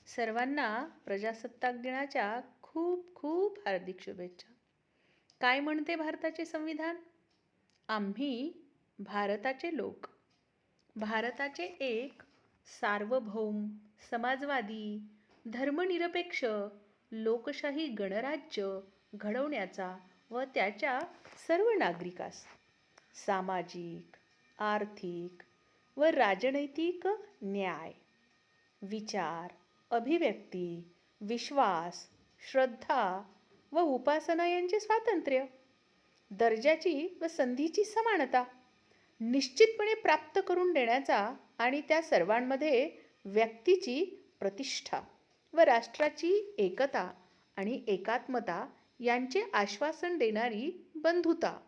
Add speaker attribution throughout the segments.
Speaker 1: सर्वांना प्रजासत्ताक दिनाच्या खूप खूप हार्दिक शुभेच्छा. काय म्हणते भारताचे संविधान? आम्ही भारताचे लोक, भारताचे एक सार्वभौम, समाजवादी, धर्मनिरपेक्ष, लोकशाही गणराज्य घडवण्याचा व त्याच्या सर्व नागरिकास सामाजिक, आर्थिक व राजनैतिक न्याय, विचार, अभिव्यक्ती, विश्वास, श्रद्धा व उपासना यांचे स्वातंत्र्य, दर्जाची व संधीची समानता निश्चितपणे प्राप्त करून देण्याचा आणि त्या सर्वांमध्ये व्यक्तीची प्रतिष्ठा व राष्ट्राची एकता आणि एकात्मता यांचे आश्वासन देणारी बंधुता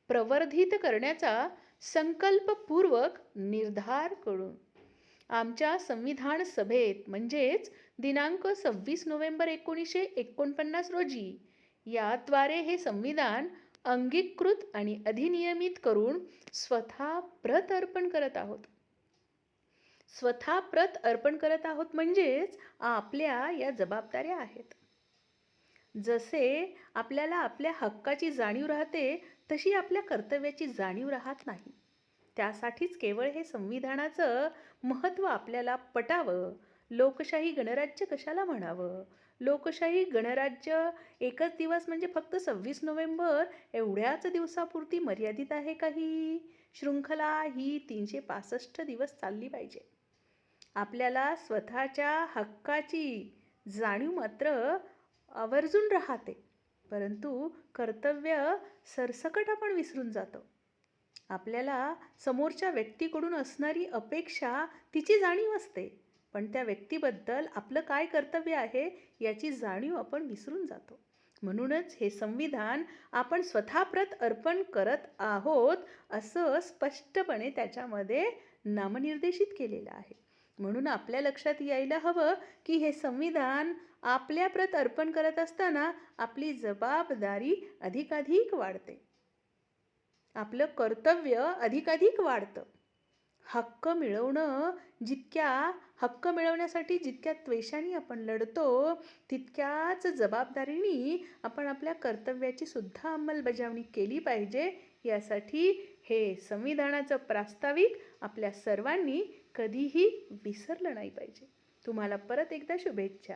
Speaker 1: प्रवर्धित करण्याचा संकल्पपूर्वक निर्धार करून आमच्या संविधान सभेत म्हणजेच दिनांक 26 नोव्हेंबर 1949 रोजी याद्वारे हे संविधान अंगीकृत आणि अधिनियमित करून स्वतः प्रत अर्पण करत आहोत. स्वतः प्रत अर्पण करत आहोत म्हणजेच आपल्या या जबाबदाऱ्या आहेत. जसे आपल्याला आपल्या हक्काची जाणीव राहते तशी आपल्या कर्तव्याची जाणीव राहत नाही. त्यासाठीच केवळ हे संविधानाचं महत्त्व आपल्याला पटावं. लोकशाही गणराज्य कशाला म्हणावं? लोकशाही गणराज्य एकच दिवस म्हणजे फक्त 26 नोव्हेंबर एवढ्याच दिवसापुरती मर्यादित आहे का? ही शृंखला ही 365 दिवस चालली पाहिजे. आपल्याला स्वतःच्या हक्काची जाणीव मात्र आवर्जून राहते, परंतु कर्तव्य सरसकट आपण विसरून जातो. आपल्याला समोरच्या व्यक्तीकडून असणारी अपेक्षा तिची जाणीव असते, पण त्या व्यक्तीबद्दल आपलं काय कर्तव्य आहे याची जाणीव आपण विसरून जातो. म्हणूनच हे संविधान आपण स्वतः प्रत अर्पण करत आहोत असं स्पष्टपणे त्याच्यामध्ये नामनिर्देशित केलेलं आहे. म्हणून आपल्या लक्षात यायला हवं की हे संविधान आपल्या प्रत अर्पण करत असताना आपली जबाबदारी अधिकाधिक वाढते, आपलं कर्तव्य अधिकाधिक वाढतं. हक्क मिळवण्यासाठी जितक्या त्वेषाने आपण लढतो तितक्याच जबाबदारीने आपण आपल्या कर्तव्याची सुद्धा अंमलबजावणी केली पाहिजे. यासाठी हे संविधानाचं प्रास्ताविक आपल्या सर्वांनी कधीही विसरलं नाही पाहिजे. तुम्हाला परत एकदा शुभेच्छा.